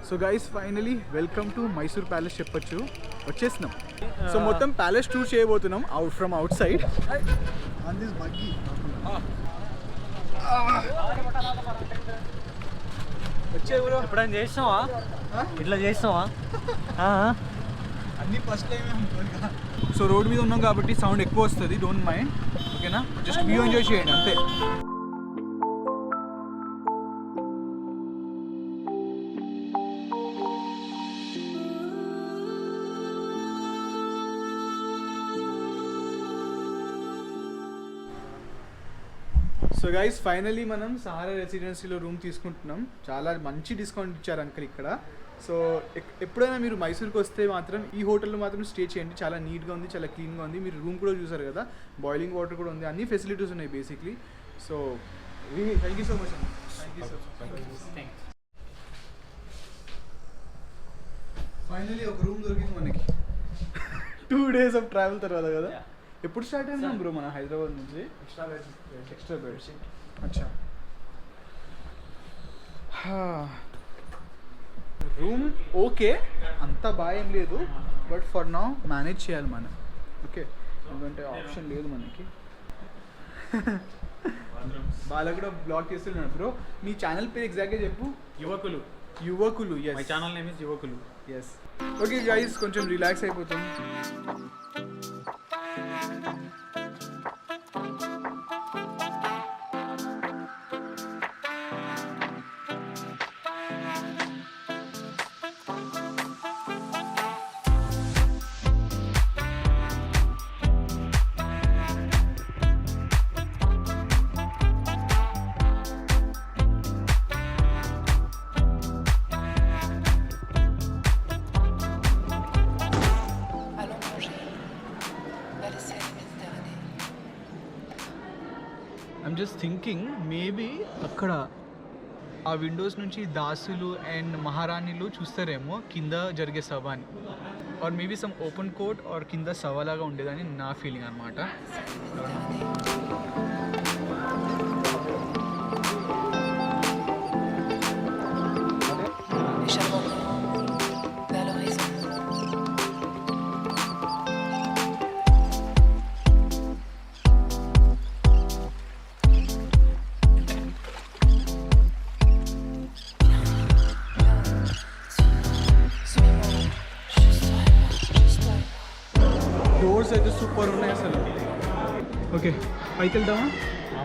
So guys finally welcome to Mysore palace చెప్పొచ్చు, వచ్చేసినాం. So మొత్తం ప్యాలెస్ టూర్ చేయబోతున్నాం ఫ్రమ్ అవుట్ సైడ్. వచ్చే బ్రో, ఎప్పుడైనా చేసినావా ఇట్లా చేసినావా? అన్ని ఫస్ట్ టైం. సో రోడ్ మీద ఉన్నాం కాబట్టి సౌండ్ ఎక్కువ వస్తుంది, డోంట్ మైండ్, ఓకేనా? జస్ట్ వ్యూ ఎంజాయ్ చేయండి అంతే. సో గైస్ ఫైనలీ మనం సహారా రెసిడెన్సీలో రూమ్ తీసుకుంటున్నాం. చాలా మంచి డిస్కౌంట్ ఇచ్చారు అంకల్ ఇక్కడ. సో ఎప్పుడైనా మీరు మైసూర్కి వస్తే మాత్రం ఈ హోటల్లో మాత్రం స్టే చేయండి. చాలా నీట్గా ఉంది, చాలా క్లీన్గా ఉంది. మీరు రూమ్ కూడా చూసారు కదా, బాయిలింగ్ వాటర్ కూడా ఉంది, అన్ని ఫెసిలిటీస్ ఉన్నాయి basically. So thank you so much అండి. Thank you so much. Finally ఒక రూమ్ దొరికింది మనకి 2 days ఆఫ్ ట్రావెల్ తర్వాత కదా. ఎప్పుడు స్టార్ట్ అయినాం బ్రో మన హైదరాబాద్ నుంచి? Extra bed. అచ్చా, రూమ్ ఓకే, అంత బాగా ఏం లేదు, బట్ ఫర్ నౌ మేనేజ్ చేయాలి మనం, ఓకే? ఎందుకంటే ఆప్షన్ లేదు మనకి. వాళ్ళకు కూడా బ్లాక్ చేస్తున్నాడు బ్రో. మీ ఛానల్ పేరు ఎగ్జాక్ట్గా చెప్పు. Yuvakulu. Yes, my channel name is Yuvakulu. Yes. Okay guys, కొంచెం రిలాక్స్ అయిపోతాం. ఐమ్ జస్ట్ థింకింగ్ మేబీ అక్కడ ఆ విండోస్ నుంచి దాసులు అండ్ మహారాణిలు చూస్తారేమో కింద జరిగే సభని, or maybe some open court or కింద సభలాగా ఉండేదని నా ఫీలింగ్ అనమాట. డోర్స్ అయితే సూపర్ ఉన్నాయి అసలు. ఓకే, పైకి వెళ్దామా?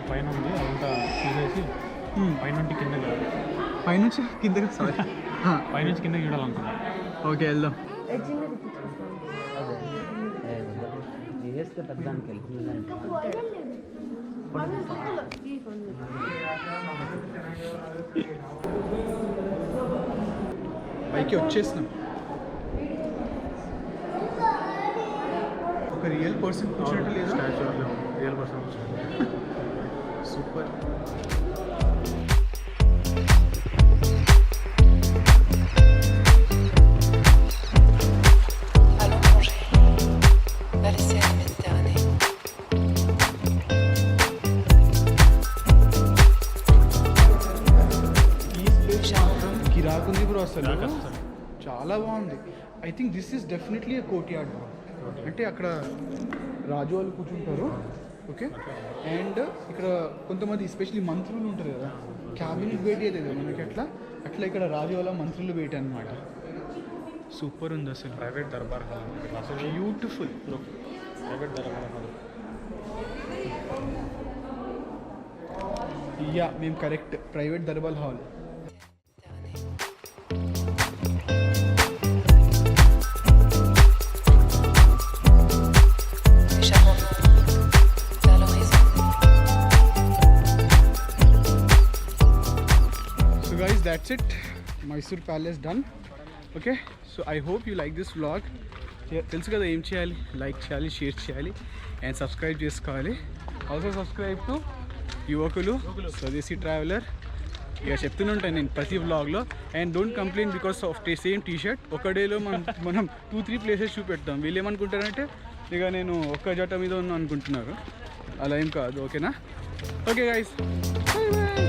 పైన ఉంది అదంతా తీసేసి పైనుంచి కిందకి, పైనుంచి కిందకి, సారీ, పైనుంచి కిందకి చూడాలనుకున్నా. ఓకే వెళ్దాం. పైకి వచ్చేసినాం. ఒక రియల్ పర్సన్ కూర్చున్నట్టు లేదు, స్టాచ్యూ రియల్ పర్సన్. సూపర్. గిరాకుంది బ్రో అసలు, చాలా బాగుంది. I think this is definitely a courtyard bro. అంటే అక్కడ రాజు వాళ్ళు కూర్చుంటారు, ఓకే? అండ్ ఇక్కడ కొంతమంది ఎస్పెషలీ మంత్రులు ఉంటారు కదా, క్యాబినెట్ భేటీ అవుతుంది మనకి, అట్లా అట్లా ఇక్కడ రాజు వాళ్ళ మంత్రులు భేటీ అనమాట. సూపర్ ఉంది అసలు. Private durbar hall, beautiful. Private durbar hall. Yeah, మేము correct, private durbar hall. That's it, Mysore Palace done. Okay, so I hope you like this vlog. తెలుసు కదా ఏం చేయాలి, లైక్ చేయాలి, షేర్ చేయాలి అండ్ సబ్స్క్రైబ్ చేసుకోవాలి. Also subscribe to Yuvakulu Swadeshi traveller. ఇక చెప్తుంటాను నేను ప్రతి వ్లాగ్లో. And don't complaint because of same T shirt. ఒక డేలో మనం 2-3 ప్లేసెస్ చూపెడతాం. వీళ్ళు ఏమనుకుంటారంటే ఇక నేను ఒక్క జట మీద ఉన్నా అనుకుంటున్నారు. అలా ఏం కాదు, ఓకేనా? Okay guys, by by.